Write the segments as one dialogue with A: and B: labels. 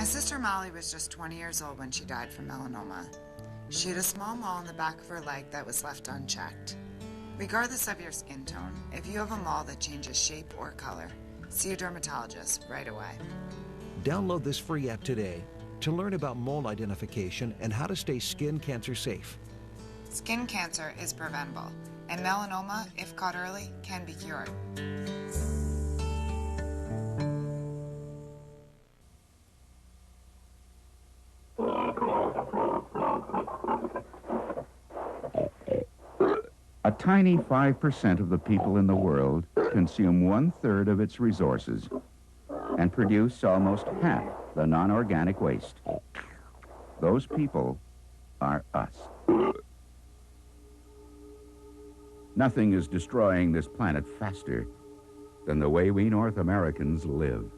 A: My sister Molly was just 20 years old when she died from melanoma. She had a small mole in the back of her leg that was left unchecked. Regardless of your skin tone, if you have a mole that changes shape or color, see a dermatologist right away.
B: Download this free app today to learn about mole identification and how to stay skin cancer safe.
A: Skin cancer is preventable, and melanoma, if caught early, can be cured.
C: A tiny 5% of the people in the world consume 1/3 of its resources and produce almost half the non-organic waste. Those people are us. Nothing is destroying this planet faster than the way we North Americans live.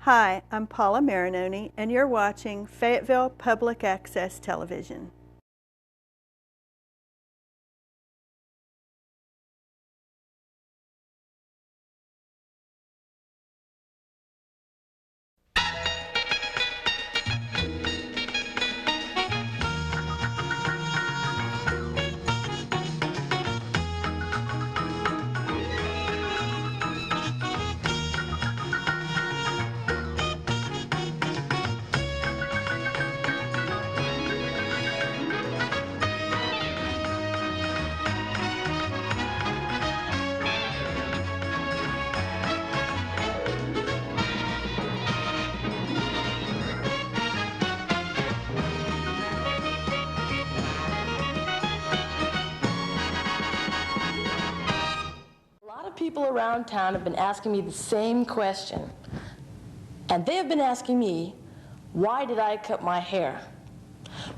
D: Hi, I'm Paula Marinoni, and you're watching Fayetteville Public Access Television.
E: People around town have been asking me the same question, and they have been asking me, why did I cut my hair?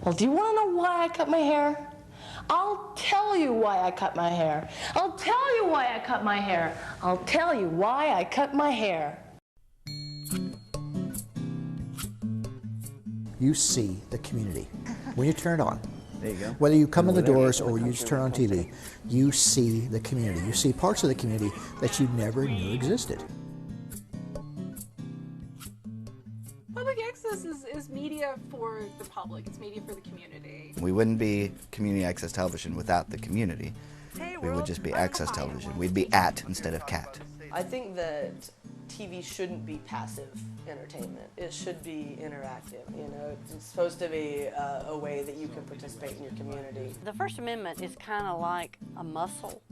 E: Well, do you want to know why I cut my hair? I'll tell you why I cut my hair. I'll tell you why I cut my hair. I'll tell you why I cut my hair.
F: You see the community when you turn it on.
G: There you go.
F: Whether you come in the doors or you just turn on TV, you see the community. You see parts of the community that you never knew existed.
H: Public access is media for the public. It's media for the community.
G: We wouldn't be community access television without the community. We would just be access television. We'd be at instead of cat.
I: I think that TV shouldn't be passive entertainment. It should be interactive. You know, it's supposed to be a way that you can participate in your community.
J: The First Amendment is kind of like a muscle.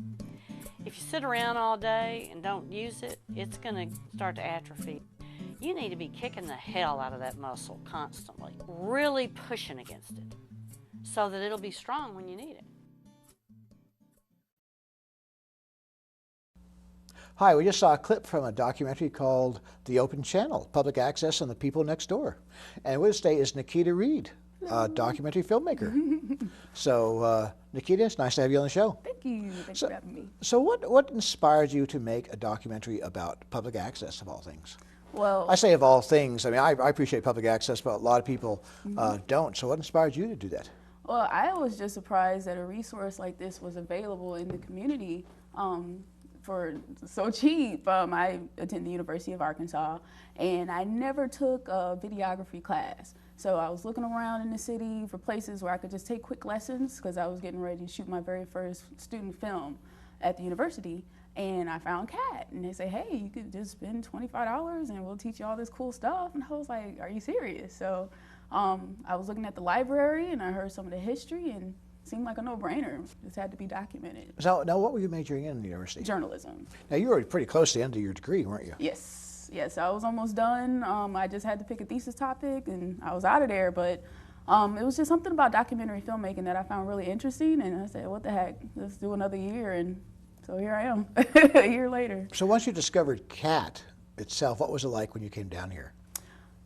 J: If you sit around all day and don't use it, it's going to start to atrophy. You need to be kicking the hell out of that muscle constantly, really pushing against it so that it'll be strong when you need it.
F: Hi, we just saw a clip from a documentary called The Open Channel, Public Access and the People Next Door. And with us today is Niketa Reed, a documentary filmmaker. So, Niketa, it's nice to have you on the show.
H: Thank you. Thanks for having me.
F: So what inspired you to make a documentary about public access, of all things?
H: Well,
F: I say of all things. I mean, I appreciate public access, but a lot of people don't. So what inspired you to do that?
H: Well, I was just surprised that a resource like this was available in the community. For so cheap. I attend the University of Arkansas, and I never took a videography class. So I was looking around in the city for places where I could just take quick lessons because I was getting ready to shoot my very first student film at the university. And I found CAT, and they say, hey, you could just spend $25 and we'll teach you all this cool stuff. And I was like, are you serious? So I was looking at the library, and I heard some of the history, and seemed like a no-brainer. This had to be documented.
F: So now, what were you majoring in the university?
H: Journalism.
F: Now, you were pretty close to the end of your degree, weren't you?
H: Yes. I was almost done. I just had to pick a thesis topic, and I was out of there. But it was just something about documentary filmmaking that I found really interesting, and I said, what the heck, let's do another year. And so here I am, a year later.
F: So once you discovered CAT itself, what was it like when you came down here?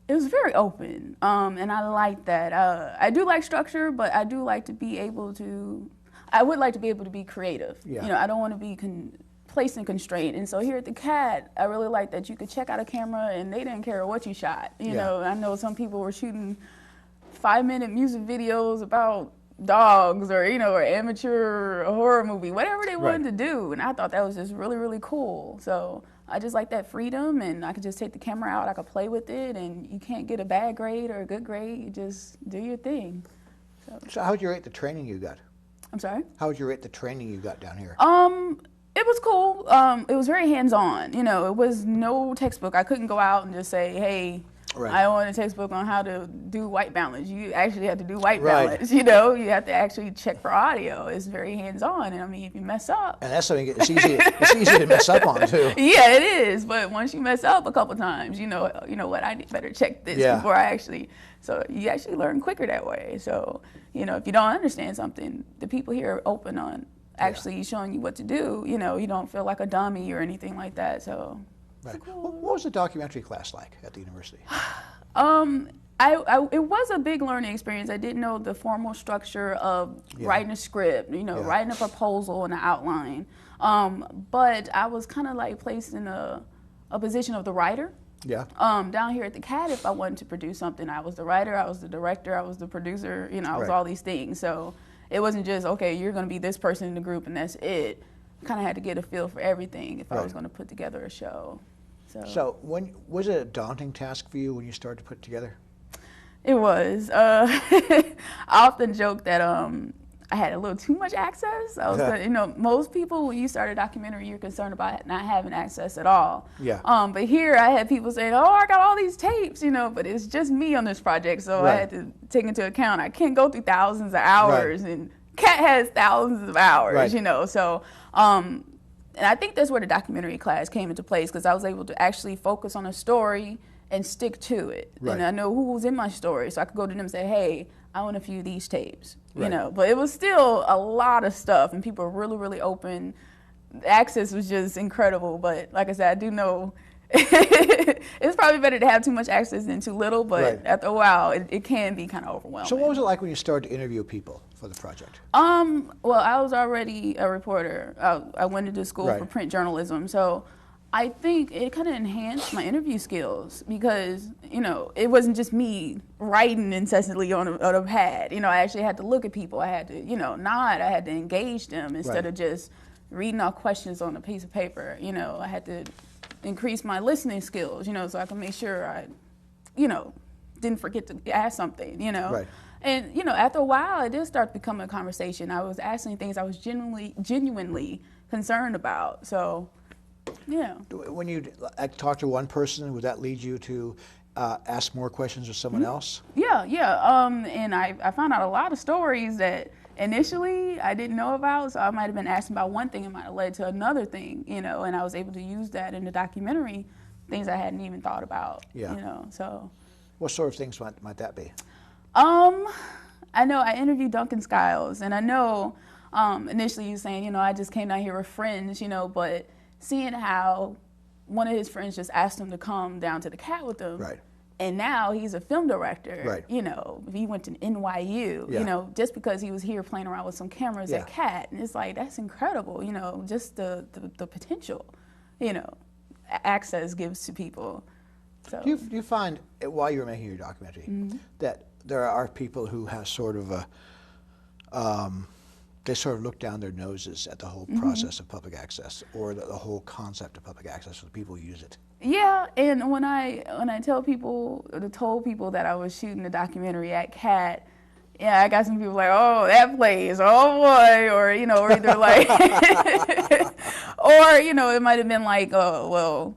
H: It was very open, and I like that. I do like structure, but I do like to be able to, I would like to be able to be creative.
F: Yeah.
H: You know, I don't want to be placed in constraint. And so here at the CAT, I really like that you could check out a camera and they didn't care what you shot. You know, I know some people were shooting 5-minute music videos about dogs or, or amateur horror movie, whatever they wanted to do. And I thought that was just really, really cool. So I just like that freedom, and I could just take the camera out, I could play with it, and you can't get a bad grade or a good grade. You just do your thing.
F: So how would you rate the training you got?
H: I'm sorry?
F: How would you rate the training you got down here?
H: It was cool. It was very hands-on. It was no textbook. I couldn't go out and just say, hey, I want a textbook on how to do white balance. You actually have to do white balance. You have to actually check for audio. It's very hands-on. And I mean, if you mess up.
F: And that's something it's easy to mess up on too.
H: Yeah, it is. But once you mess up a couple times, you know what, I better check this before I actually. So you actually learn quicker that way. So, if you don't understand something, the people here are open on actually showing you what to do. You don't feel like a dummy or anything like that. So.
F: Right. What was the documentary class like at the university?
H: It was a big learning experience. I didn't know the formal structure of writing a script, writing a proposal and an outline. But I was kind of like placed in a position of the writer.
F: Yeah.
H: Down here at the CAT, if I wanted to produce something, I was the writer, I was the director, I was the producer, I was all these things. So it wasn't just, okay, you're going to be this person in the group and that's it. Kind of had to get a feel for everything if I was going to put together a show.
F: So was it a daunting task for you when you started to put it together?
H: It was. I often joke that I had a little too much access. I was, most people when you start a documentary, you're concerned about not having access at all.
F: Yeah.
H: But here I had people saying, "Oh, I got all these tapes," but it's just me on this project, so I had to take into account I can't go through thousands of hours, and CAT has thousands of hours, So. And I think that's where the documentary class came into place, because I was able to actually focus on a story and stick to it.
F: Right.
H: And I know who was in my story, so I could go to them and say, hey, I want a few of these tapes, But it was still a lot of stuff, and people were really, really open. The access was just incredible, but like I said, I do know it's probably better to have too much access than too little, but after a while, it can be kind of overwhelming.
F: So what was it like when you started to interview people for the project?
H: Well, I was already a reporter. I went into school for print journalism, so I think it kind of enhanced my interview skills because, it wasn't just me writing incessantly on a pad. I actually had to look at people. I had to, nod. I had to engage them instead of just reading off questions on a piece of paper. I had to increase my listening skills, so I can make sure I, didn't forget to ask something,
F: Right.
H: And, after a while, it did start to become a conversation. I was asking things I was genuinely concerned about. So, yeah.
F: When you talk to one person, would that lead you to ask more questions of someone else?
H: Yeah. And I found out a lot of stories that initially I didn't know about, so I might have been asking about one thing, it might have led to another thing, and I was able to use that in the documentary, things I hadn't even thought about, so.
F: What sort of things might that be?
H: I know I interviewed Duncan Skiles, and I know initially you saying, I just came down here with friends, but seeing how one of his friends just asked him to come down to the CAT with him.
F: Right.
H: And now he's a film director.
F: Right.
H: He went to NYU, just because he was here playing around with some cameras at CAT. And it's like, that's incredible, just the potential, access gives to people. So.
F: Do you find, while you were making your documentary, that there are people who have sort of they sort of look down their noses at the whole process of public access, or the whole concept of public access for the people who use it?
H: Yeah, and when I told people that I was shooting a documentary at CAT, I got some people like, oh, that place, oh boy, or or either like, or it might have been like, oh, well,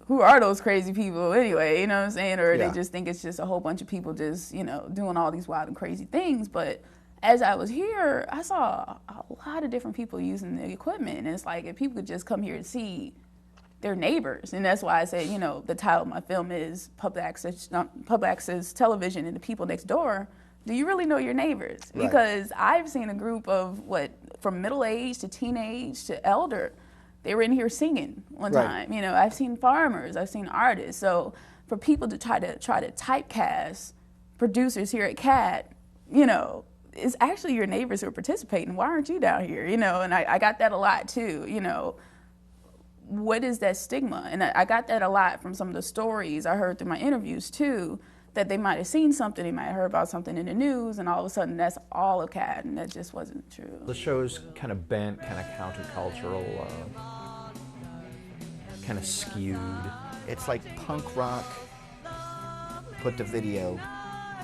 H: who are those crazy people anyway? You know what I'm saying? Or they just think it's just a whole bunch of people just doing all these wild and crazy things. But as I was here, I saw a lot of different people using the equipment, and it's like if people could just come here and see their neighbors, and that's why I say, the title of my film is Public Access Television and the People Next Door. Do you really know your neighbors?
F: Right.
H: Because I've seen a group of from middle age to teenage to elder. They were in here singing one time. I've seen farmers, I've seen artists. So for people to try to typecast producers here at CAT, it's actually your neighbors who are participating. Why aren't you down here? And I got that a lot too. What is that stigma? And I got that a lot from some of the stories I heard through my interviews too, that they might have seen something, they might have heard about something in the news, and all of a sudden that's all a cat, and that just wasn't true.
K: The show's kind of bent, kind of countercultural, kind of skewed.
G: It's like punk rock put to video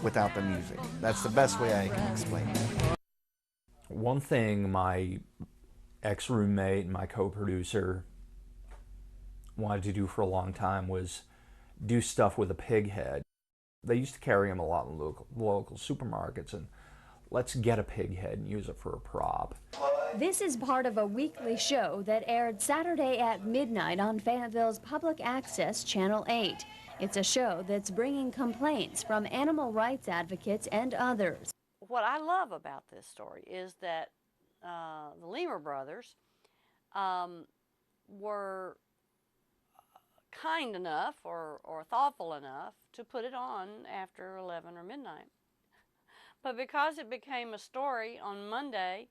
G: without the music. That's the best way I can explain that.
K: One thing my ex-roommate and my co-producer wanted to do for a long time was do stuff with a pig head. They used to carry them a lot in local supermarkets, and let's get a pig head and use it for a prop.
L: This is part of a weekly show that aired Saturday at midnight on Fayetteville's public access Channel 8. It's a show that's bringing complaints from animal rights advocates and others.
J: What I love about this story is that the Lemur brothers were kind enough or thoughtful enough to put it on after 11 or midnight. But because it became a story on Monday,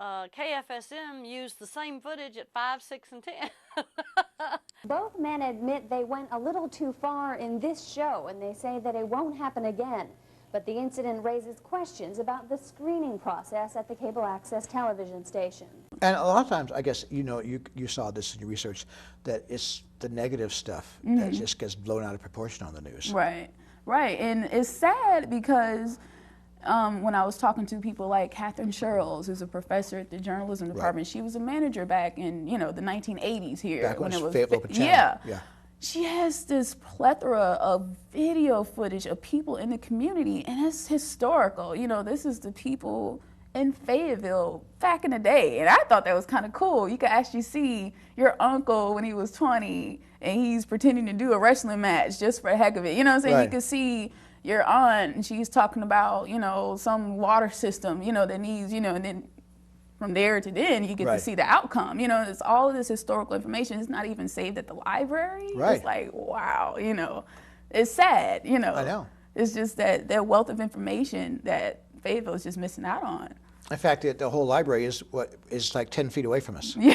J: KFSM used the same footage at 5, 6, and 10.
L: Both men admit they went a little too far in this show, and they say that it won't happen again. But the incident raises questions about the screening process at the cable access television station.
F: And a lot of times, I guess, you know, you saw this in your research, that it's the negative stuff that just gets blown out of proportion on the news.
H: Right, right. And it's sad because when I was talking to people like Catherine Sherrills, who's a professor at the journalism department, she was a manager back in, you know, the 1980s here.
F: Back when it was
H: Fayetteville
F: Open Channel. Yeah.
H: She has this plethora of video footage of people in the community, and it's historical. You know, this is the people in Fayetteville back in the day, and I thought that was kind of cool. You could actually see your uncle when he was 20, and he's pretending to do a wrestling match just for the heck of it. You know what I'm saying?
F: Right.
H: You could see your aunt, and she's talking about, you know, some water system, you know, that needs, you know, and then from there to then, you get to see the outcome. You know, it's all of this historical information. It's not even saved at the library.
F: Right.
H: It's like, wow, you know, it's sad, you know.
F: I know.
H: It's just that wealth of information that Fayetteville is just missing out on.
F: In fact, the whole library is like 10 feet away from us.
H: Yeah,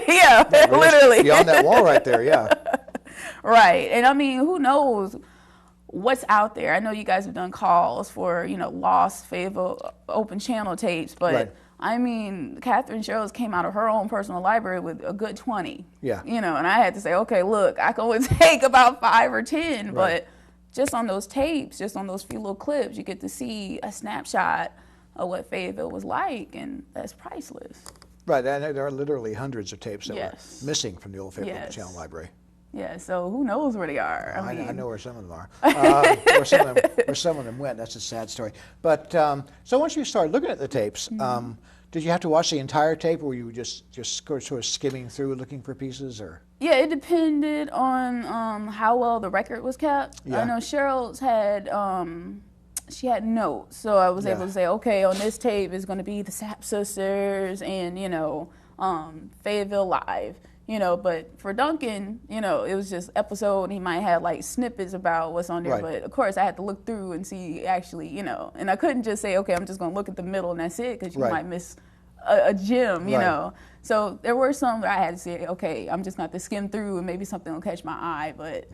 H: yeah, literally.
F: Beyond that wall right there, yeah.
H: Right, and I mean, who knows what's out there? I know you guys have done calls for, you know, lost Fayetteville Open Channel tapes, but I mean, Catherine Sherrills came out of her own personal library with a good 20.
F: Yeah.
H: You know, and I had to say, okay, look, I can only take about 5 or 10, but just on those tapes, just on those few little clips, you get to see a snapshot of what Fayetteville was like, and that's priceless.
F: Right, and there are literally hundreds of tapes that were missing from the old Fayetteville Channel library.
H: Yeah, so who knows where they are?
F: I know where some of them are. Where some of them went. That's a sad story. But so once you started looking at the tapes, did you have to watch the entire tape, or were you just sort of skimming through looking for pieces, or?
H: Yeah, it depended on how well the record was kept.
F: Yeah.
H: I know Cheryl's had she had notes, so I was able to say, okay, on this tape is going to be the Sapp Sisters and, you know, Fayetteville Live. You know, but for Duncan, you know, it was just episode, and he might have like snippets about what's on there. But of course, I had to look through and see actually, you know, and I couldn't just say, okay, I'm just going to look at the middle and that's it, because you might miss a gem, you know. So there were some that I had to say, okay, I'm just going to have to skim through and maybe something will catch my eye. But,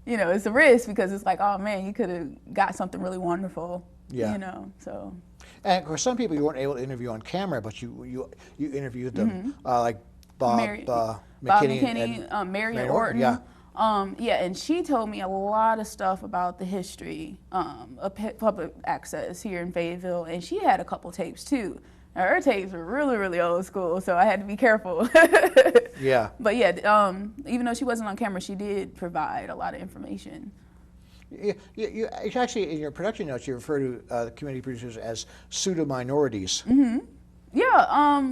H: you know, it's a risk because it's like, oh man, you could have got something really wonderful, you know, so.
F: And of course, some people you weren't able to interview on camera, but you interviewed them, like Bob McKinney
H: and Marion Orton.
F: Yeah.
H: And she told me a lot of stuff about the history of public access here in Fayetteville, and she had a couple tapes too. Now, her tapes were really, really old school, so I had to be careful.
F: Yeah.
H: But yeah, even though she wasn't on camera, she did provide a lot of information.
F: You actually, in your production notes, you refer to the community producers as pseudo-minorities.
H: Yeah,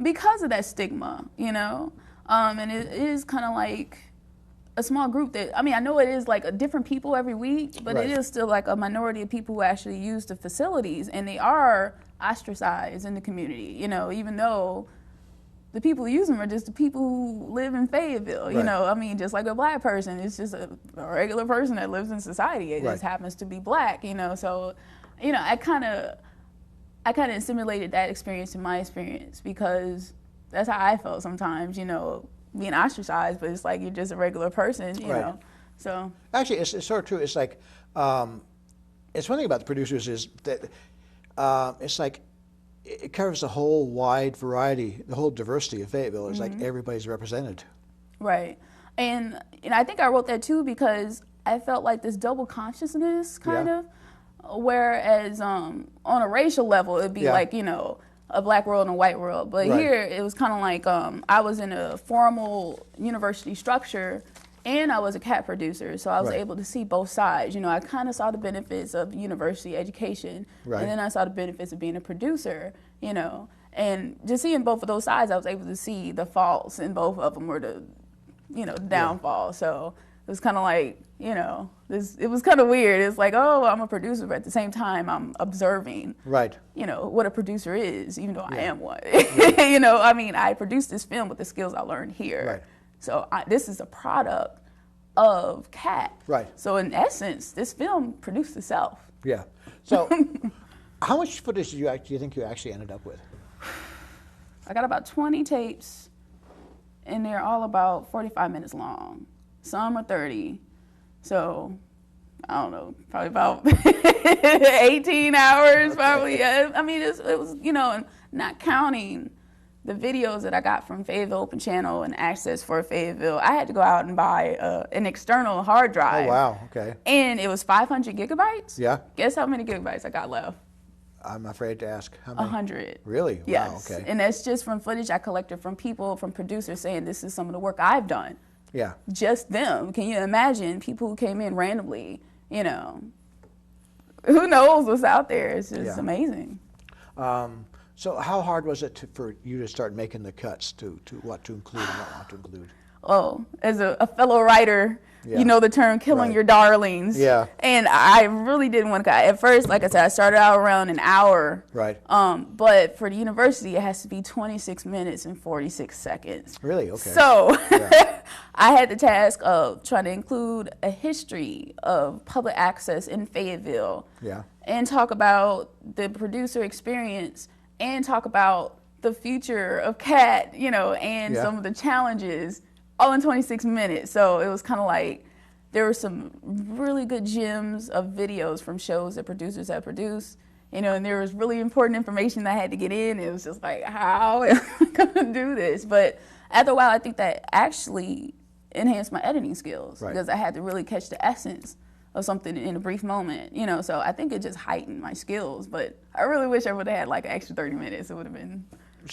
H: because of that stigma, you know, and it is kind of like a small group that, I mean, I know it is like a different people every week, but it is still like a minority of people who actually use the facilities, and they are ostracized in the community, you know, even though the people who use them are just the people who live in Fayetteville, you know. I mean, just like a black person, it's just a regular person that lives in society. It just happens to be black, you know. So, you know, I kind of assimilated that experience in my experience, because that's how I felt sometimes, you know, being ostracized, but it's like you're just a regular person, you know. So
F: actually, it's sort of true. It's like it's one thing about the producers is that it's like it covers the whole wide variety, the whole diversity of Fayetteville. It's like everybody's represented.
H: Right. And I think I wrote that too because I felt like this double consciousness kind of, whereas on a racial level it'd be like, you know, a black world and a white world. But here it was kind of like I was in a formal university structure and I was a CAT producer, so I was able to see both sides. You know, I kind of saw the benefits of university education, and then I saw the benefits of being a producer, you know. And just seeing both of those sides, I was able to see the faults in both of them, or the, you know, downfall. So it was kind of like, you know, it was kind of weird. It's like, oh, I'm a producer, but at the same time, I'm observing, you know, what a producer is, even though I am one. You know, I mean, I produced this film with the skills I learned here. So this is a product of CAT. So in essence, this film produced itself.
F: So how much footage do you think you actually ended up with?
H: I got about 20 tapes, and they're all about 45 minutes long. Some are 30. So, I don't know, probably about 18 hours, probably. I mean, it was, you know, and not counting the videos that I got from Fayetteville Open Channel and Access for Fayetteville. I had to go out and buy an external hard drive.
F: Oh, wow, okay.
H: And it was 500 gigabytes.
F: Guess
H: how many gigabytes I got left?
F: I'm afraid to ask. How many?
H: 100.
F: Really?
H: Yes.
F: Wow, okay.
H: And that's just from footage I collected from people, from producers saying this is some of the work I've done. Just them. Can you imagine people who came in randomly, you know? Who knows what's out there? It's just amazing.
F: So how hard was it for you to start making the cuts to what to include and what not to include?
H: Oh, as a fellow writer, you know the term killing your darlings. And I really didn't want to cut. At first, like I said, I started out around an hour. But for the university, it has to be 26 minutes and 46 seconds.
F: Really? Okay.
H: So I had the task of trying to include a history of public access in Fayetteville. And talk about the producer experience and talk about the future of CAT, you know, and some of the challenges, all in 26 minutes. So it was kind of like there were some really good gems of videos from shows that producers had produced, you know, and there was really important information that I had to get in. It was just like, how am I going to do this? But after a while, I think that actually enhanced my editing skills because I had to really catch the essence of something in a brief moment, you know, so I think it just heightened my skills, but I really wish I would have had like an extra 30 minutes. It would have been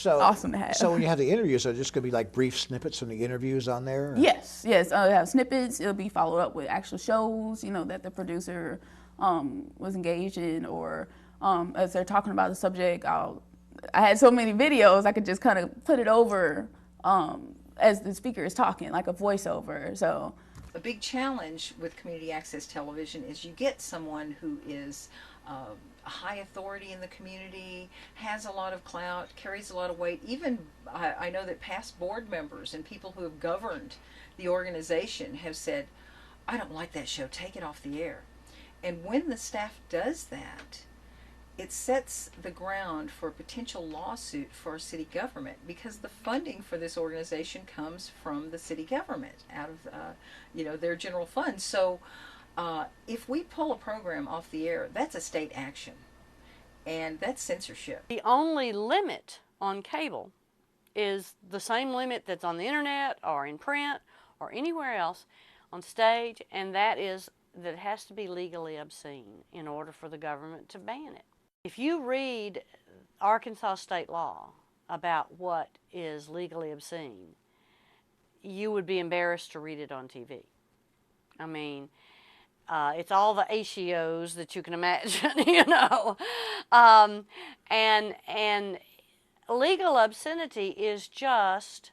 H: awesome to have.
F: So when you have the interviews, are just going to be like brief snippets from the interviews on there? Or?
H: Yes, I'll have snippets. It'll be followed up with actual shows, you know, that the producer was engaged in, or as they're talking about the subject, I had so many videos, I could just kind of put it over as the speaker is talking, like a voiceover, so.
M: A big challenge with community access television is you get someone who is a high authority in the community, has a lot of clout, carries a lot of weight. Even I know that past board members and people who have governed the organization have said, I don't like that show, take it off the air. And when the staff does that, it sets the ground for a potential lawsuit for city government, because the funding for this organization comes from the city government out of you know, their general fund. So if we pull a program off the air, that's a state action, and that's censorship.
J: The only limit on cable is the same limit that's on the internet or in print or anywhere else on stage, and that is that it has to be legally obscene in order for the government to ban it. If you read Arkansas state law about what is legally obscene, you would be embarrassed to read it on TV. I mean, it's all the ACOs that you can imagine, you know. And legal obscenity is just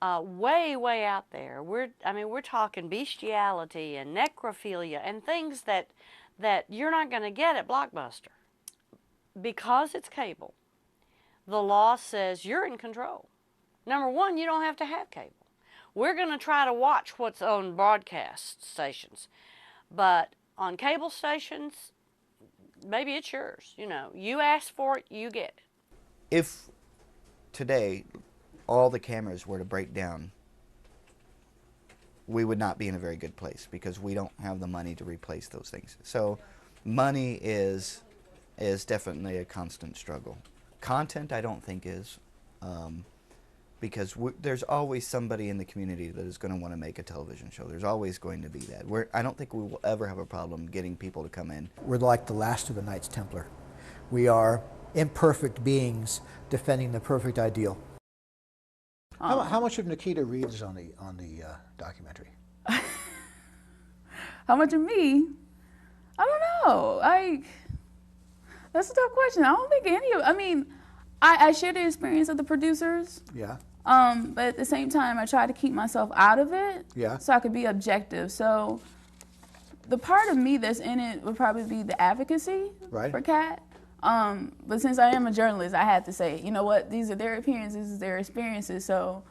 J: way, way out there. We're talking bestiality and necrophilia and things that you're not going to get at Blockbuster. Because it's cable, the law says you're in control. Number one, you don't have to have cable. We're going to try to watch what's on broadcast stations. But on cable stations, maybe it's yours. You know, you ask for it, you get it.
G: If today all the cameras were to break down, we would not be in a very good place because we don't have the money to replace those things. So money is definitely a constant struggle. Content, I don't think is, because there's always somebody in the community that is going to want to make a television show. There's always going to be that. I don't think we will ever have a problem getting people to come in.
F: We're like the last of the Knights Templar. We are imperfect beings defending the perfect ideal. How much of Niketa Reed is on the documentary?
H: How much of me? I don't know. That's a tough question. I don't think any of. I mean, I share the experience of the producers.
F: Yeah.
H: But at the same time, I try to keep myself out of it.
F: Yeah.
H: So I could be objective. So the part of me that's in it would probably be the advocacy for Kat. But since I am a journalist, I had to say, you know what, these are their appearances, these are their experiences, so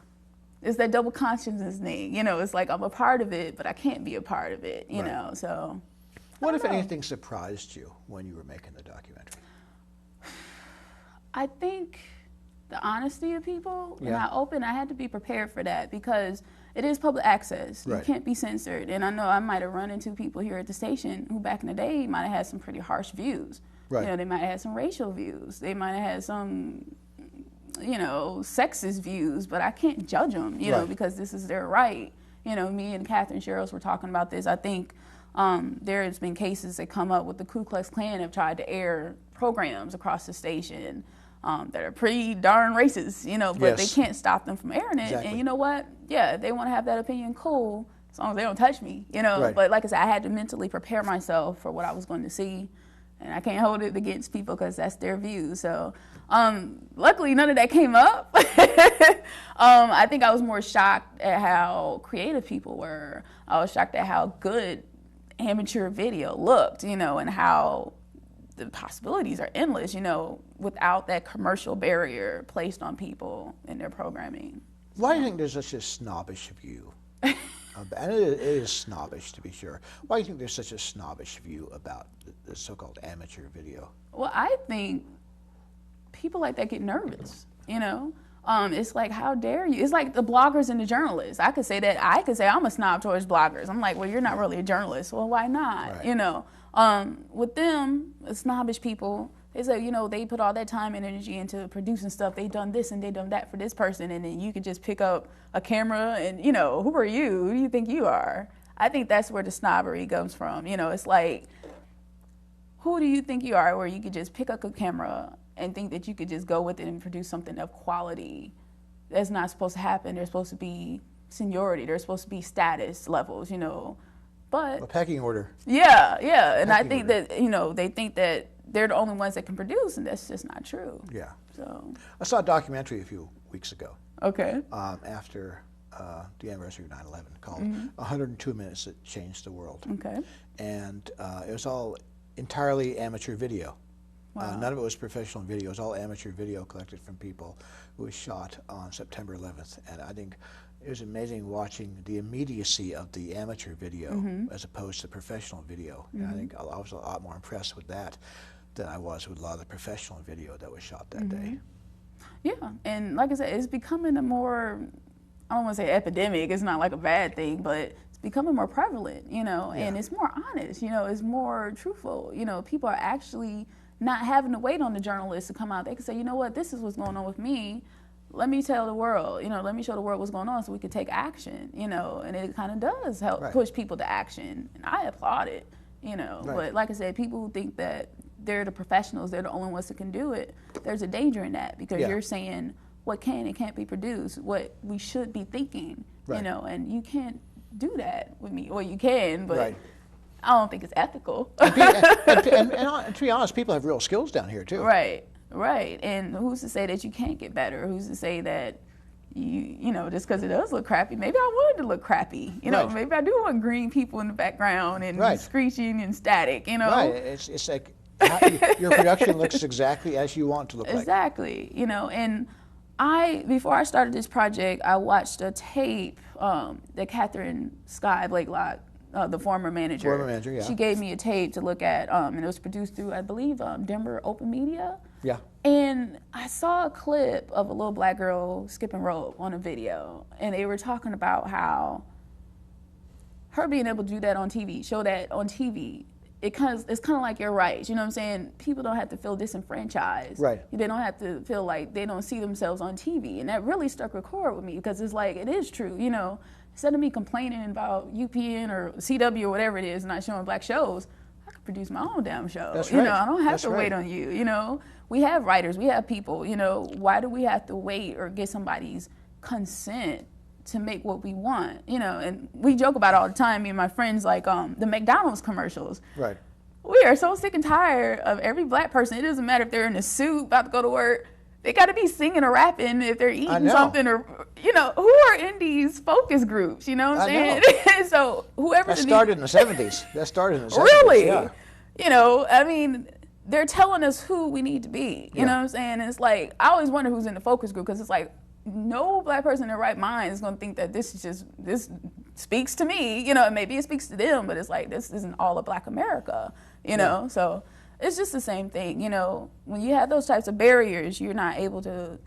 H: it's that double consciousness thing. You know, it's like I'm a part of it, but I can't be a part of it, you know, so.
F: What, if anything, surprised you when you were making the documentary?
H: I think the honesty of people. And I had to be prepared for that because it is public access. You can't be censored. And I know I might have run into people here at the station who back in the day might have had some pretty harsh views. You know, they might have had some racial views. They might have had some, you know, sexist views, but I can't judge them, you know, because this is their right. You know, me and Catherine Sherrills were talking about this. I think there has been cases that come up with the Ku Klux Klan have tried to air programs across the station that are pretty darn racist, you know, but they can't stop them from airing it. And you know what? Yeah, if they want to have that opinion, cool, as long as they don't touch me, you know. But like I said, I had to mentally prepare myself for what I was going to see. And I can't hold it against people because that's their view. So luckily, none of that came up. I think I was more shocked at how creative people were. I was shocked at how good amateur video looked, you know, and how the possibilities are endless, you know, without that commercial barrier placed on people in their programming.
F: Why do you think there's such a snobbish view? And it is snobbish, to be sure. Why do you think there's such a snobbish view about the so-called amateur video?
H: Well, I think people like that get nervous, you know? It's like, how dare you? It's like the bloggers and the journalists. I could say that. I could say I'm a snob towards bloggers. I'm like, well, you're not really a journalist. Well, why not? You know? With them, snobbish people, they say, you know, they put all that time and energy into producing stuff. They done this and they done that for this person, and then you could just pick up a camera and, you know, who are you? Who do you think you are? I think that's where the snobbery comes from. You know, it's like, who do you think you are? Where you could just pick up a camera and think that you could just go with it and produce something of quality. That's not supposed to happen. There's supposed to be seniority. There's supposed to be status levels, you know. But
F: a pecking order.
H: Yeah, yeah. And I think that, you know, they think that they're the only ones that can produce, and that's just not true.
F: Yeah.
H: So
F: I saw a documentary a few weeks ago.
H: Okay.
F: After the anniversary of 9/11, called 102 Minutes That Changed the World.
H: Okay.
F: And it was all entirely amateur video.
H: Wow.
F: None of it was professional video. It was all amateur video collected from people. It was shot on September 11th. And I think it was amazing watching the immediacy of the amateur video as opposed to professional video. And I think I was a lot more impressed with that than I was with a lot of the professional video that was shot that day.
H: Yeah, and like I said, it's becoming a more, I don't want to say epidemic, it's not like a bad thing, but it's becoming more prevalent, you know, and it's more honest, you know, it's more truthful. You know, people are actually not having to wait on the journalists to come out. They can say, you know what, this is what's going on with me. Let me tell the world, you know, let me show the world what's going on so we can take action, you know, and it kind of does help push people to action. And I applaud it, you know, but like I said, people who think that they're the professionals, they're the only ones that can do it, there's a danger in that because you're saying what can and can't be produced, what we should be thinking, you know, and you can't do that with me. Well, you can, but I don't think it's ethical.
F: And to be honest, people have real skills down here too.
H: Right, and who's to say that you can't get better? Who's to say that you know, just because it does look crappy, maybe I want it to look crappy. You know, maybe I do want green people in the background and screeching and static. You know,
F: it's like your production looks exactly as you want it to look like.
H: Exactly. You know, and before I started this project, I watched a tape that Catherine Sky Blakelock, the former manager, she gave me a tape to look at, and it was produced through, I believe, Denver Open Media.
F: Yeah.
H: And I saw a clip of a little black girl skipping rope on a video, and they were talking about how her being able to do that on TV, show that on TV, it's kind of like your rights. You know what I'm saying? People don't have to feel disenfranchised.
F: Right.
H: They don't have to feel like they don't see themselves on TV. And that really struck a chord with me because it's like, it is true. You know, instead of me complaining about UPN or CW or whatever it is not showing black shows, I could produce my own damn show.
F: That's
H: you
F: right.
H: know, I don't have
F: That's
H: to wait
F: right.
H: on you. You know, we have writers, we have people. You know, why do we have to wait or get somebody's consent to make what we want? You know, and we joke about it all the time, me and my friends, like the McDonald's commercials.
F: Right.
H: We are so sick and tired of every black person. It doesn't matter if they're in a suit about to go to work. They got to be singing or rapping if they're eating something, or, you know, who are in these focus groups? You know what I'm saying? So whoever
F: that started in the 70s. That started in the 70s.
H: Really?
F: Yeah.
H: You know, I mean, they're telling us who we need to be. You know what I'm saying? And it's like, I always wonder who's in the focus group, because it's like, no black person in their right mind is going to think that this speaks to me. You know, maybe it speaks to them, but it's like, this isn't all of black America, you know? So it's just the same thing. You know, when you have those types of barriers, you're not able to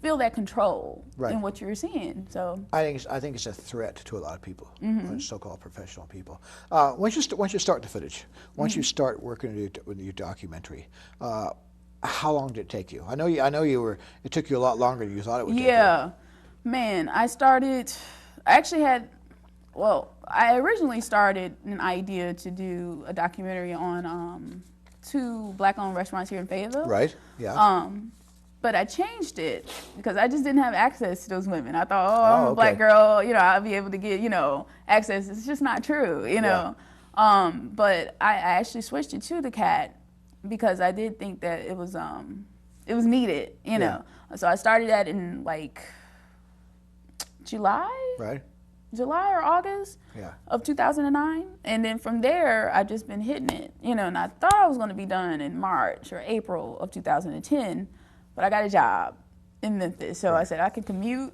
H: feel that control in what you're seeing. So
F: I think it's a threat to a lot of people, so-called professional people. Once you start the footage, once you start working with your documentary, how long did it take you? I know it took you a lot longer than you thought it would take you.
H: Yeah, man, I originally started an idea to do a documentary on 2 black-owned restaurants here in Fayetteville.
F: Right, yeah.
H: But I changed it because I just didn't have access to those women. I thought, I'm a black girl, you know, I'll be able to get, you know, access. It's just not true, you know. But I actually switched it to the cat because I did think that it was needed, you know. So I started that in like July or August of 2009. And then from there, I've just been hitting it, you know, and I thought I was going to be done in March or April of 2010, but I got a job in Memphis. So I said I could commute.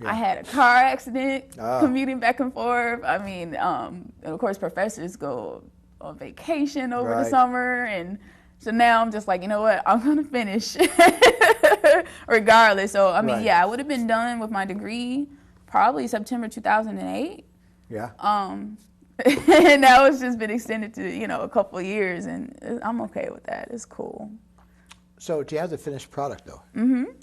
H: I had a car accident commuting back and forth. I mean, and of course, professors go on vacation over the summer. And so now I'm just like, you know what, I'm going to finish regardless. So, I mean, I would have been done with my degree probably September 2008.
F: Yeah.
H: And now it's just been extended to, you know, a couple of years, and I'm okay with that. It's cool.
F: So do you have the finished product, though?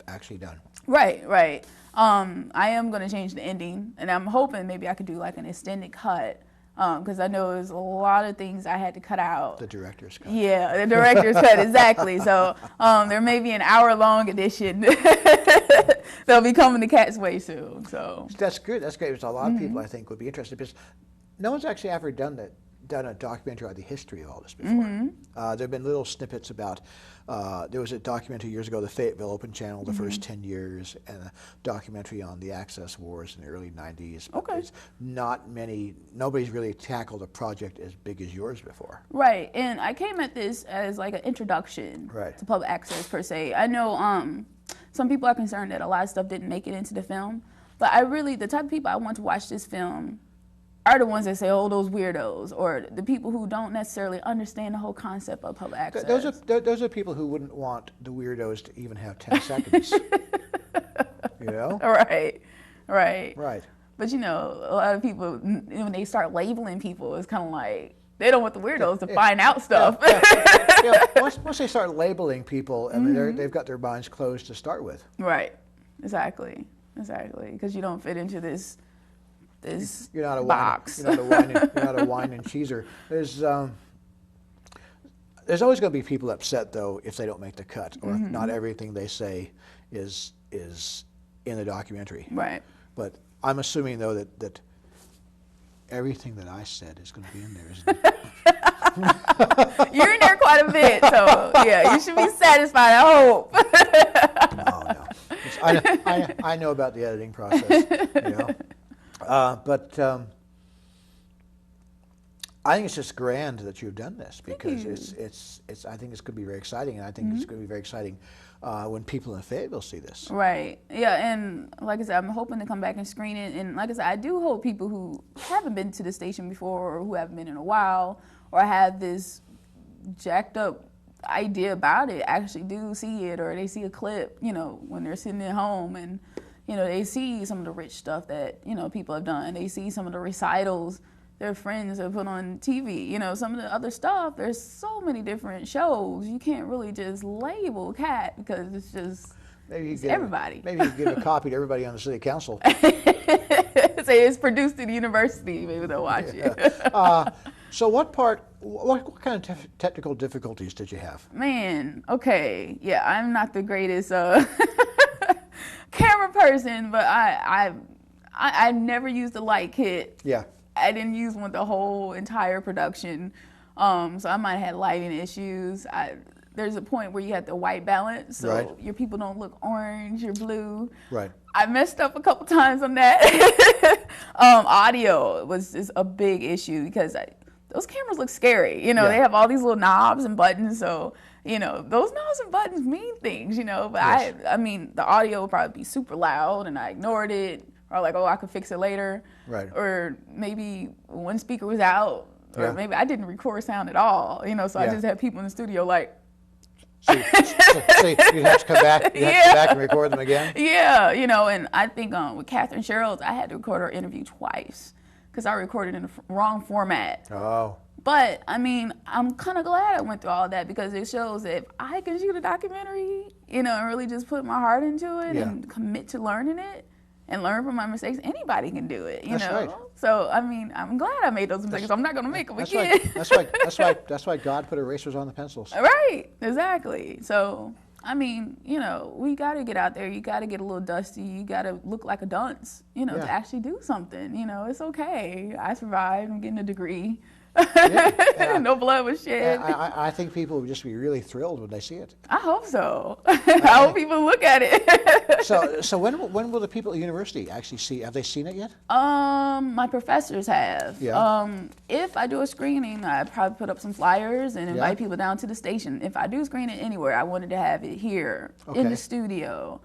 F: Actually done?
H: Right. I am going to change the ending, and I'm hoping maybe I could do like an extended cut, because I know there's a lot of things I had to cut out.
F: The director's cut.
H: Yeah, the director's cut, exactly. So there may be an hour-long edition that'll be coming to Cat's Way soon. So
F: that's good. That's great. There's a lot of people I think would be interested, because no one's actually ever done a documentary on the history of all this before. There have been little snippets about, there was a documentary years ago, the Fayetteville Open Channel, the first 10 years, and a documentary on the Access Wars in the early 90s. But there's nobody's really tackled a project as big as yours before. Right,
H: and I came at this as like an introduction to public access per se. I know some people are concerned that a lot of stuff didn't make it into the film, but the type of people I want to watch this film are the ones that say, oh, those weirdos, or the people who don't necessarily understand the whole concept of public access.
F: Those are people who wouldn't want the weirdos to even have 10 seconds. You know?
H: Right.
F: Right.
H: But, you know, a lot of people, when they start labeling people, it's kind of like, they don't want the weirdos to find out stuff.
F: Once they start labeling people, I mean, they've got their minds closed to start with.
H: Right. Exactly. Because you don't fit into this
F: you're not a
H: box.
F: You're not a wine and cheeser. There's always going to be people upset, though, if they don't make the cut, or if not everything they say is in the documentary.
H: Right.
F: But I'm assuming, though, that everything that I said is going to be in there, isn't it?
H: You're in there quite a bit, so yeah, you should be satisfied, I hope.
F: No. I know about the editing process, you know. But I think it's just grand that you've done this, because it's I think it's going to be very exciting, and I think it's going to be very exciting when people in Fayetteville see this.
H: Right. Yeah, and like I said, I'm hoping to come back and screen it, and like I said, I do hope people who haven't been to the station before, or who haven't been in a while, or have this jacked up idea about it, actually do see it, or they see a clip, you know, when they're sitting at home, and you know, they see some of the rich stuff that, you know, people have done. They see some of the recitals their friends have put on TV. You know, some of the other stuff, there's so many different shows. You can't really just label Kat because it's just everybody.
F: Maybe you give a copy to everybody on the city council.
H: Say it's produced at the university. Maybe they'll watch it.
F: So what kind of technical difficulties did you have?
H: Man, okay. Yeah, I'm not the greatest camera person, but I never used a light kit.
F: Yeah.
H: I didn't use one the whole entire production. So I might have had lighting issues. There's a point where you have to white balance, so your people don't look orange or blue.
F: Right.
H: I messed up a couple times on that. Audio was just a big issue because those cameras look scary. You know, they have all these little knobs and buttons, so you know those knobs and buttons mean things. You know, but I mean, the audio would probably be super loud, and I ignored it, or like, oh, I could fix it later. Right. Or maybe one speaker was out, or maybe I didn't record sound at all. You know, so I just had people in the studio like.
F: So you'd have to come back. You have to come back and record them again.
H: Yeah, you know, and I think with Catherine Sherrills, I had to record her interview twice because I recorded in the wrong format.
F: Oh.
H: But I mean, I'm kind of glad I went through all that because it shows that if I can shoot a documentary, you know, and really just put my heart into it and commit to learning it and learn from my mistakes, anybody can do it. You know.
F: Right.
H: So I mean, I'm glad I made those mistakes. I'm not going to make them again.
F: That's why God put erasers on the pencils.
H: Right. Exactly. So I mean, you know, we got to get out there. You got to get a little dusty. You got to look like a dunce, you know, to actually do something. You know, it's okay. I survived. I'm getting a degree. No blood was shed.
F: I think people would just be really thrilled when they see it.
H: I hope so. I hope people look at it.
F: So when will the people at the university actually see? Have they seen it yet?
H: My professors have.
F: Yeah.
H: If I do a screening, I probably put up some flyers and invite people down to the station. If I do screen it anywhere, I wanted to have it here in the studio.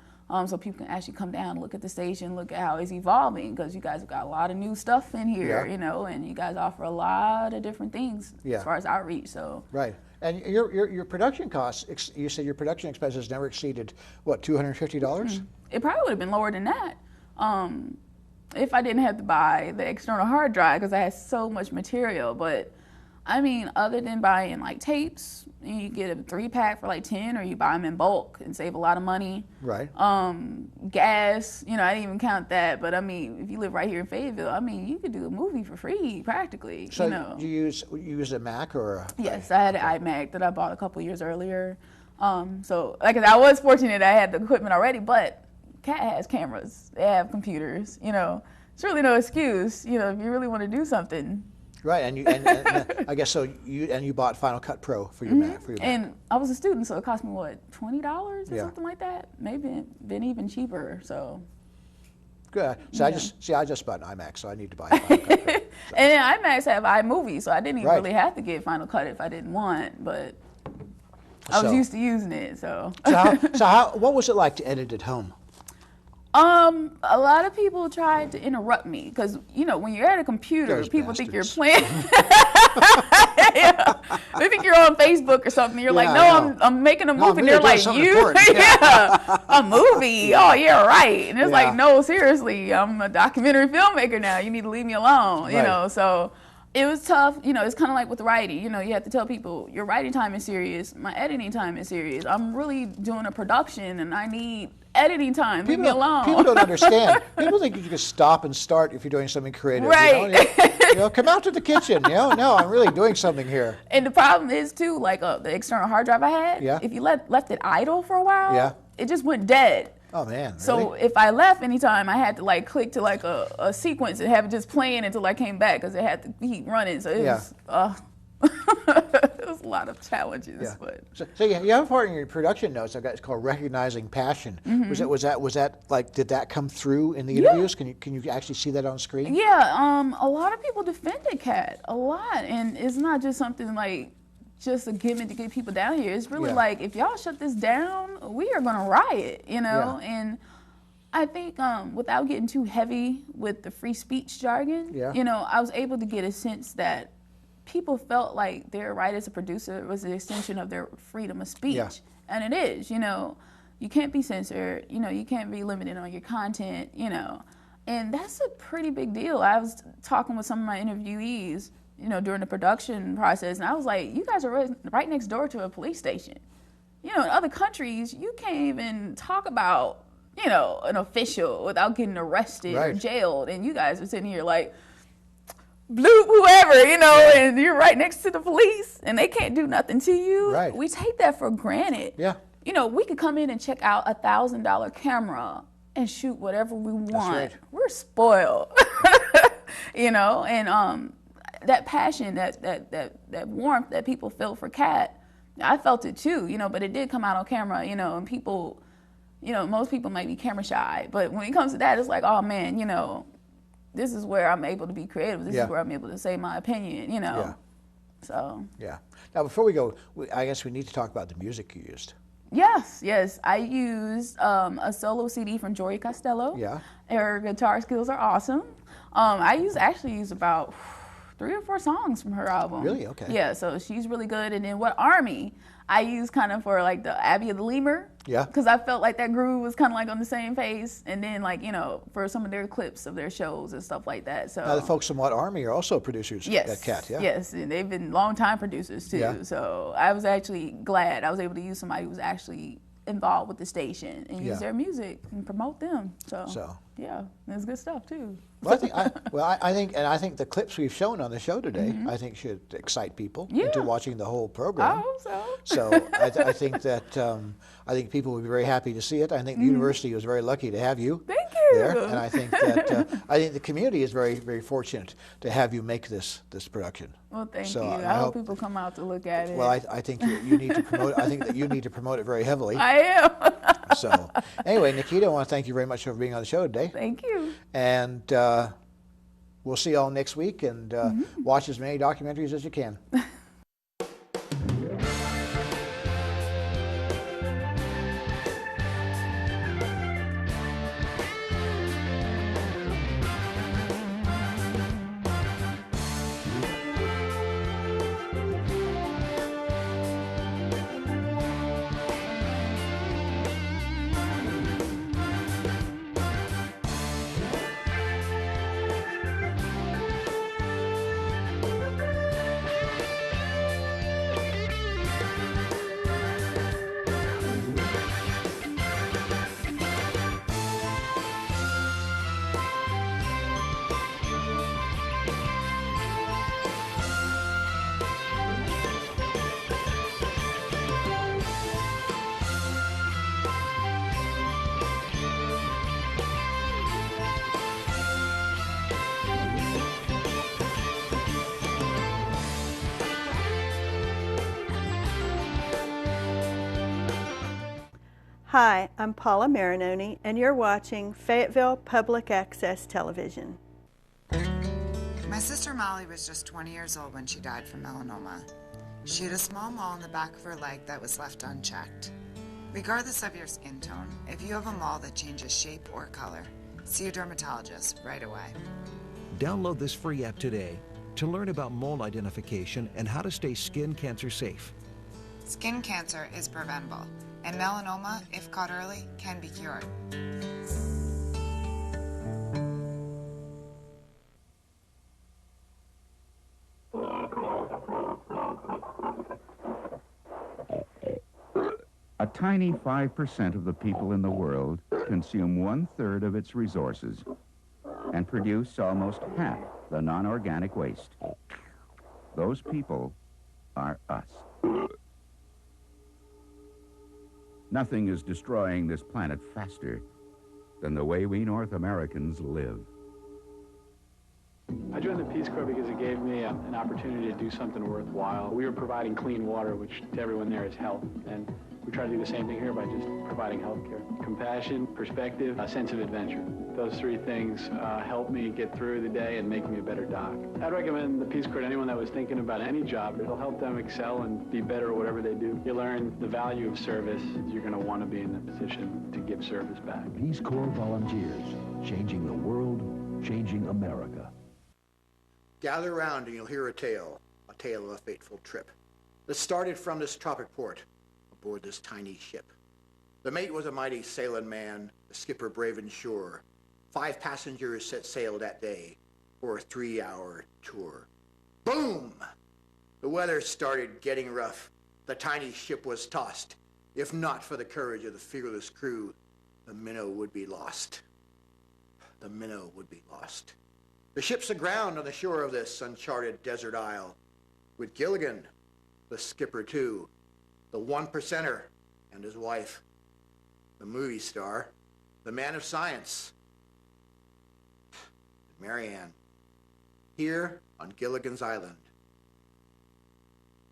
H: So people can actually come down, look at the station, look at how it's evolving, because you guys have got a lot of new stuff in here, you know, and you guys offer a lot of different things as far as outreach. So
F: right, and your production costs. You said your production expenses never exceeded what, $250?
H: It probably would have been lower than that if I didn't have to buy the external hard drive because I had so much material. But I mean, other than buying like tapes, you get a 3-pack for like 10, or you buy them in bulk and save a lot of money.
F: Right.
H: Gas, you know, I didn't even count that. But I mean, if you live right here in Fayetteville, I mean, you could do a movie for free practically.
F: So
H: you know.
F: you use a Mac or a?
H: Yes, I had an iMac that I bought a couple years earlier. So like I was fortunate I had the equipment already, but Kat has cameras. They have computers. You know, it's really no excuse. You know, if you really want to do something.
F: Right, and I guess so. You bought Final Cut Pro for your Mac.
H: And I was a student, so it cost me what, $20 or something like that. Maybe been even cheaper. So.
F: Good. So I just bought an iMac, so I need to buy a Final Cut Pro. So.
H: And then iMacs have iMovie, so I didn't even really have to get Final Cut if I didn't want, but I was used to using it. So.
F: What was it like to edit at home?
H: A lot of people tried to interrupt me because, you know, when you're at a computer, people think you're playing. They think you're on Facebook or something. You're like, no, I'm making a movie. And they're like, you? A movie? Oh, yeah, right. And it's like, no, seriously, I'm a documentary filmmaker now. You need to leave me alone, you know, so. It was tough, you know, it's kind of like with writing, you know, you have to tell people your writing time is serious, my editing time is serious. I'm really doing a production and I need editing time, leave me alone.
F: People don't understand. People think you can stop and start if you're doing something creative.
H: Right.
F: You know, come out to the kitchen, you know, no, I'm really doing something here.
H: And the problem is too, like the external hard drive I had, if you left it idle for a while, it just went dead.
F: Oh man! Really?
H: So if I left anytime, I had to like click to like a sequence and have it just playing until I came back because it had to keep running. So it was it was a lot of challenges.
F: Yeah.
H: But
F: so you have a part in your production notes. I've got, it's called recognizing passion. Was that like, did that come through in the interviews? Can you actually see that on screen?
H: Yeah. A lot of people defended Kat a lot, and it's not just something like. Just a gimmick to get people down here. It's really like, if y'all shut this down, we are going to riot, you know? And I think without getting too heavy with the free speech jargon, you know, I was able to get a sense that people felt like their right as a producer was an extension of their freedom of speech. And it is, you know. You can't be censored, you know, you can't be limited on your content, you know. And that's a pretty big deal. I was talking with some of my interviewees, you know, during the production process, and I was like, you guys are right next door to a police station. You know, in other countries, you can't even talk about, you know, an official without getting arrested or jailed, and you guys are sitting here like, bloop, whoever, you know, and you're right next to the police, and they can't do nothing to you.
F: Right.
H: We take that for granted.
F: Yeah.
H: You know, we could come in and check out a $1,000 camera and shoot whatever we want.
F: That's right.
H: We're spoiled. You know, and that passion, that warmth that people feel for Kat, I felt it too, you know, but it did come out on camera, you know, and people, you know, most people might be camera shy, but when it comes to that, it's like, oh man, you know, this is where I'm able to be creative. This is where I'm able to say my opinion, you know.
F: Yeah.
H: So.
F: Yeah. Now, before we go, I guess we need to talk about the music you used.
H: Yes. I used a solo CD from Jory Costello.
F: Yeah.
H: Her guitar skills are awesome. I actually used about 3 or 4 songs from her album.
F: Really? Okay.
H: Yeah, so she's really good. And then What Army, I used kind of for like the Abbey of the Lemur.
F: Yeah.
H: Because I felt like that groove was kind of like on the same pace. And then like, you know, for some of their clips of their shows and stuff like that. So
F: Now, the folks from What Army are also producers at Kat, yeah?
H: Yes, and they've been long-time producers too.
F: Yeah.
H: So I was actually glad I was able to use somebody who was actually involved with the station and use their music and promote them. So yeah, that's good stuff too.
F: Well, I think the clips we've shown on the show today, I think should excite people into watching the whole program.
H: I hope so.
F: So I think that I think people would be very happy to see it. I think the university was very lucky to have you.
H: Thank you.
F: There, and I think that I think the community is very, very fortunate to have you make this production.
H: Well, thank you. I hope people come out to look at it.
F: Well, I think you need to promote. I think that you need to promote it very heavily.
H: I am.
F: So, anyway, Niketa, I want to thank you very much for being on the show today.
H: Thank you.
F: And we'll see you all next week, and watch as many documentaries as you can.
D: Hi, I'm Paula Marinoni, and you're watching Fayetteville Public Access Television.
A: My sister Molly was just 20 years old when she died from melanoma. She had a small mole in the back of her leg that was left unchecked. Regardless of your skin tone, if you have a mole that changes shape or color, see a dermatologist right away.
B: Download this free app today to learn about mole identification and how to stay skin cancer safe.
A: Skin cancer is preventable, and melanoma, if caught early, can be cured.
C: A tiny 5% of the people in the world consume 1/3 of its resources and produce almost half the non-organic waste. Those people are us. Nothing is destroying this planet faster than the way we North Americans live.
N: I joined the Peace Corps because it gave me an opportunity to do something worthwhile. We were providing clean water, which to everyone there is health, and we try to do the same thing here by just providing health care. Compassion, perspective, a sense of adventure. Those 3 things help me get through the day and make me a better doc. I'd recommend the Peace Corps to anyone that was thinking about any job. It'll help them excel and be better at whatever they do. You learn the value of service. You're going to want to be in the position to give service back.
O: Peace Corps volunteers, changing the world, changing America.
F: Gather around and you'll hear a tale of a fateful trip that started from this tropic port aboard this tiny ship. The mate was a mighty sailing man, the skipper brave and sure, 5 passengers set sail that day for a 3-hour tour. Boom! The weather started getting rough. The tiny ship was tossed. If not for the courage of the fearless crew, the minnow would be lost. The minnow would be lost. The ship's aground on the shore of this uncharted desert isle, with Gilligan, the skipper too, the 1%er and his wife, the movie star, the man of science, Marianne, here on Gilligan's Island.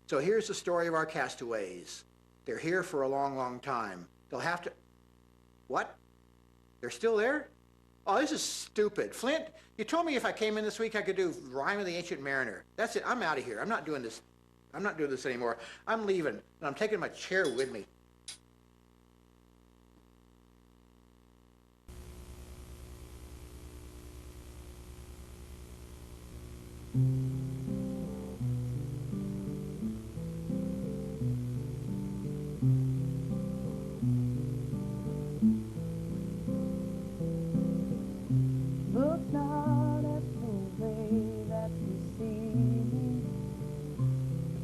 F: So here's the story of our castaways. They're here for a long, long time. They'll have to... What? They're still there? Oh, this is stupid. Flint, you told me if I came in this week I could do Rhyme of the Ancient Mariner. That's it. I'm out of here. I'm not doing this. I'm not doing this anymore. I'm leaving, and I'm taking my chair with me.
P: Look not at the way that you see me.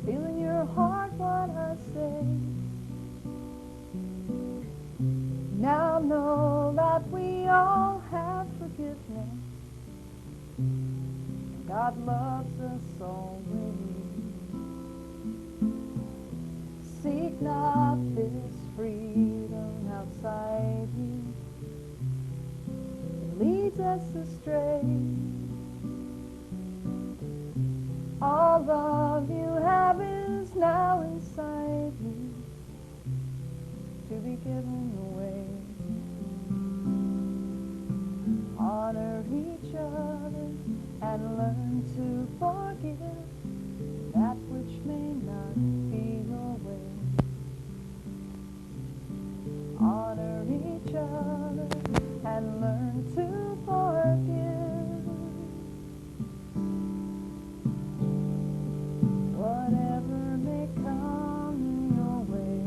P: Feel in your heart what I say. Now know that we all have forgiveness. God loves us always. Seek not this freedom outside you. It leads us astray. All of you have is now inside you to be given away. Honor each other and learn to forgive that which may not be your way. Honor each other and learn to forgive whatever may come your way.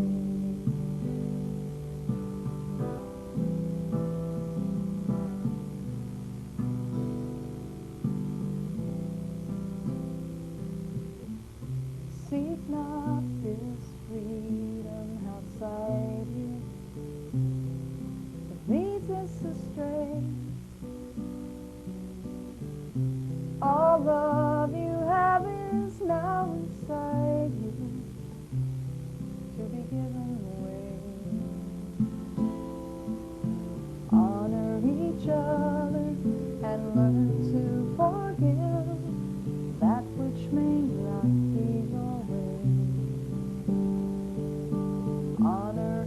P: Seek not this freedom outside you. It leads us astray. All of you have is now inside you to be given away. Honor each other and learn to forgive that which may not be your way. Honor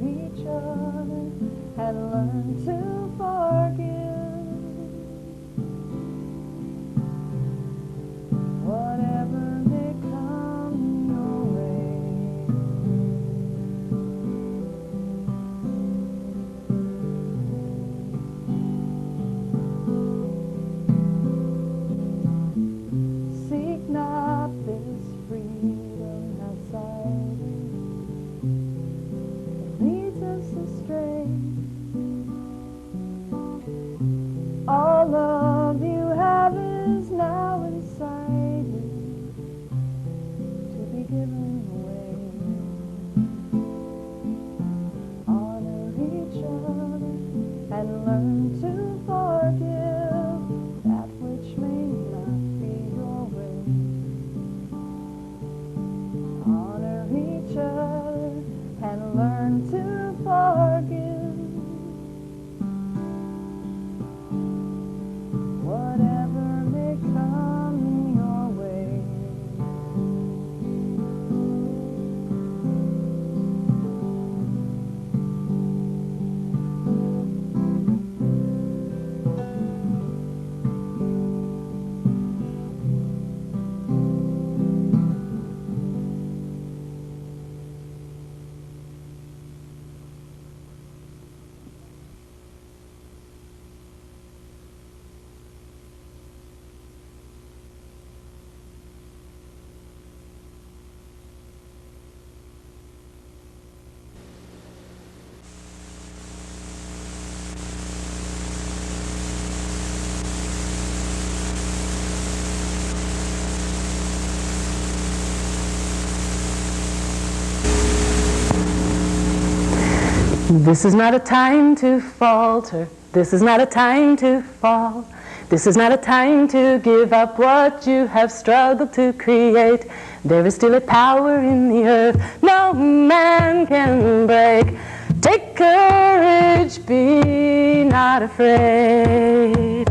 E: This is not a time to falter. This is not a time to fall. This is not a time to give up what you have struggled to create. There is still a power in the earth no man can break. Take courage, be not afraid.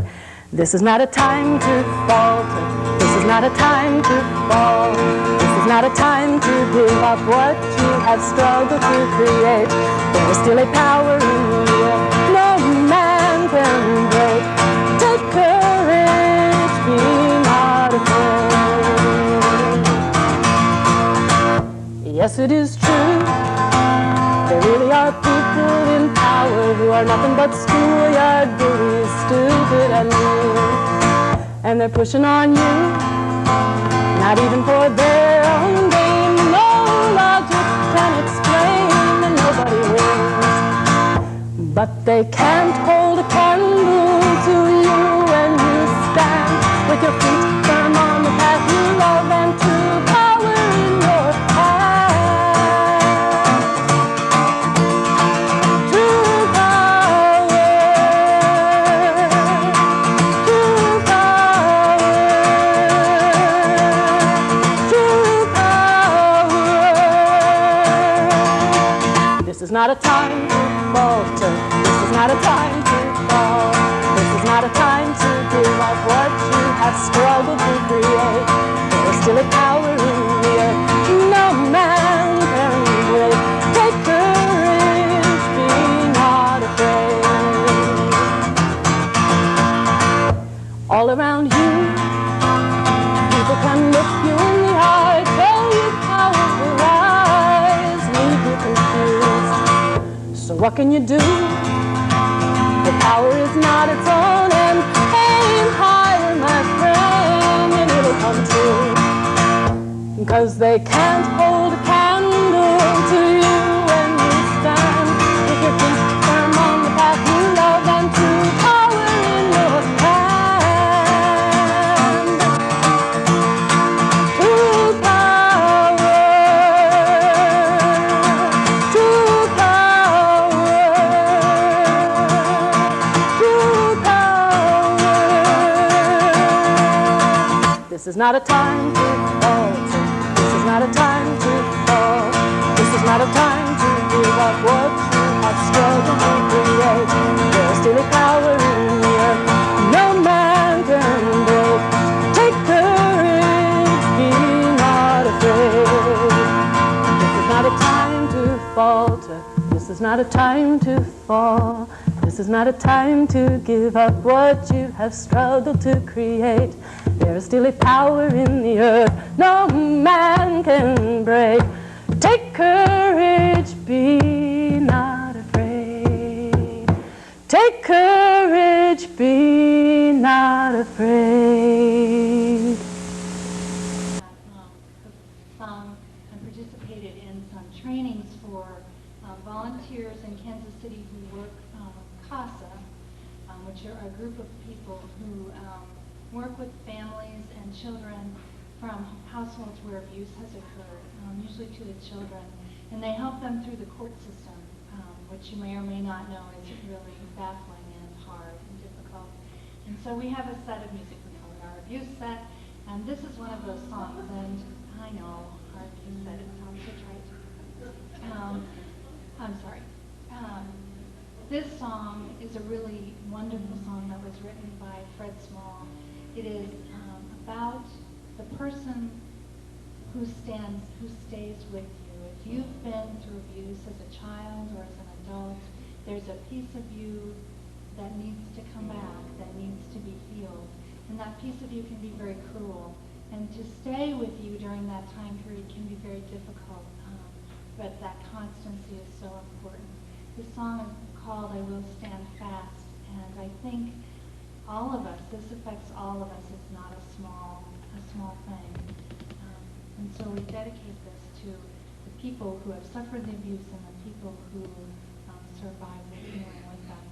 E: This is not a time to falter. This is not a time to fall. This is not a time to give up what you have struggled to create. There is still a power in the earth no man can break. Take courage, be not afraid. Yes, it is true. There really are people in power who are nothing but schoolyard bullies, stupid and mean. And they're pushing on you, not even for their own gain. No logic can explain and nobody wins. But they can't hold a candle to you when you stand with your feet firm on the path you love and true power in your hand. This is not a time to falter. This is not a time to fall. This is not a time to give up what you have struggled to create. There is still a power in the earth no man can break. Take courage, be not afraid. All around you, people can look you in the eye, tell you power will rise, leave you confused. So what can you do? The power is not its own, and aim higher, my friend, and it'll come true. Because they can't hold a candle to you when you stand with your feet firm on the path you love and true power in your hand. True power, true power, true power. This is not a time to falter. This is not a time to fall. This is not a time to give up what you have struggled to create. There is still a power in the earth no man can break. Take courage, be not afraid. This is not a time to falter. This is not a time to fall. This is not a time to give up what you have struggled to create. There is still a power in the earth no man can break. Take courage, be not afraid. Take courage, be not afraid.
Q: And participated in some trainings for volunteers in Kansas City who work CASA, which are a group of people who work with families and children from households where abuse has occurred, usually to the children, and they help them through the court system, which you may or may not know is really baffling and hard and difficult. And so we have a set of music we call it our abuse set, and this is one of those songs, and I know our abuse set, it sounds so trite. I'm sorry. This song is a really wonderful song that was written by Fred Small. It is about the person who stays with you. If you've been through abuse as a child or as an adult, there's a piece of you that needs to come back, that needs to be healed. And that piece of you can be very cruel. And to stay with you during that time period can be very difficult. But that constancy is so important. This song is called I Will Stand Fast. And I think all of us, this affects all of us. It's not a small thing. And so we dedicate this to the people who have suffered the abuse and the people who survived the healing with them.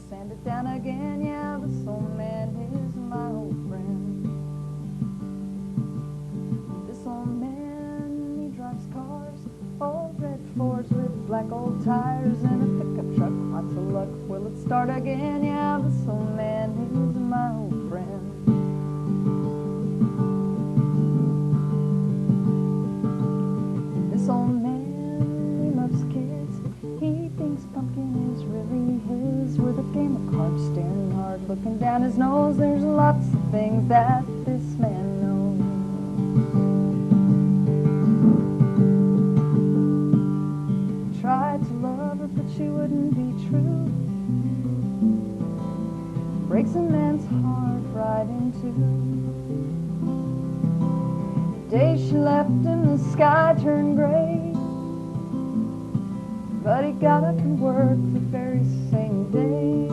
P: Sand it down again, yeah, this old man is my old friend. This old man, he drives cars, old red Fords with black old tires and a pickup truck, lots of luck. Will it start again? Yeah, this old man is my old friend. This old man, he loves kids, he thinks pumpkin is really his. With a game of cards staring hard, looking down his nose, there's lots of things that this man knows. Tried to love her, but she wouldn't be true. Breaks a man's heart right in two. The day she left him, the sky turned gray. But he got up and worked the very same day.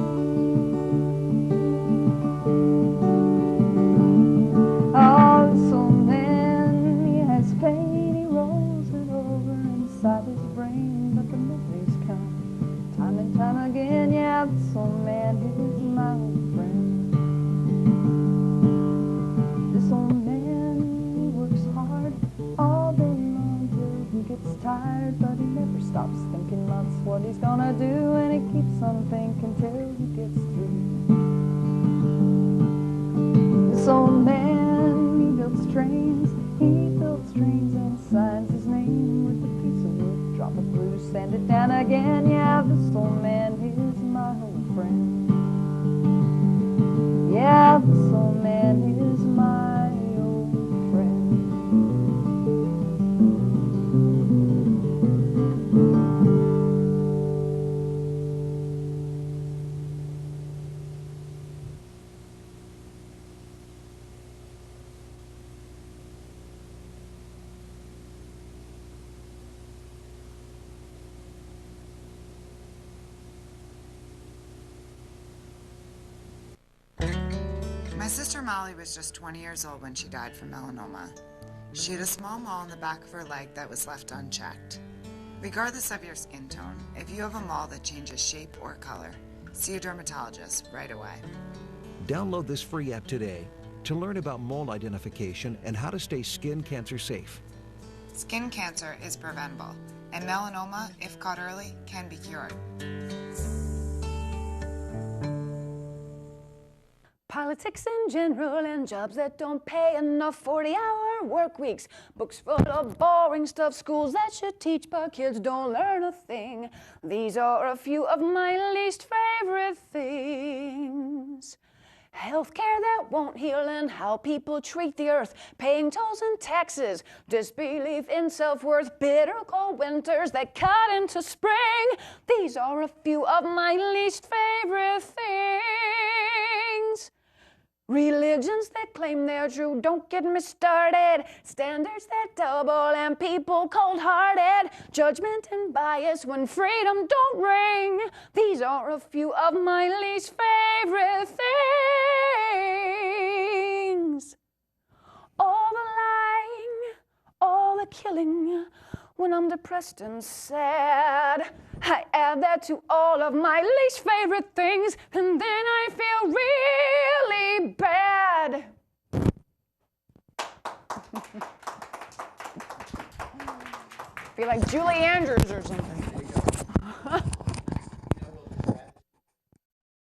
P: Oh, this old man, he has pain, he rolls it over inside his brain. But the memories come time and time again. Yeah, this old man is my old friend. This old man, he works hard all day long till he gets tired, but he never stops thinking that's what he's gonna do, and he keeps on thinking till he gets through. This old man, he builds trains and signs his name with a piece of wood. Drop it blue, sand it down again. Yeah, this old man is my old friend. Yeah, this old man is my old friend.
A: My sister Molly was just 20 years old when she died from melanoma. She had a small mole in the back of her leg that was left unchecked. Regardless of your skin tone, if you have a mole that changes shape or color, see a dermatologist right away.
B: Download this free app today to learn about mole identification and how to stay skin cancer safe.
A: Skin cancer is preventable, and melanoma, if caught early, can be cured.
R: Politics in general and jobs that don't pay enough, 40-hour work weeks, books full of boring stuff, schools that should teach but kids don't learn a thing. These are a few of my least favorite things. Healthcare that won't heal and how people treat the earth, paying tolls and taxes, disbelief in self-worth, bitter cold winters that cut into spring. These are a few of my least favorite things. Religions that claim they're true, don't get me started. Standards that double and people cold-hearted. Judgment and bias when freedom don't ring. These are a few of my least favorite things. All the lying, all the killing. When I'm depressed and sad, I add that to all of my least favorite things, and then I feel really bad. Feel like Julie Andrews or something.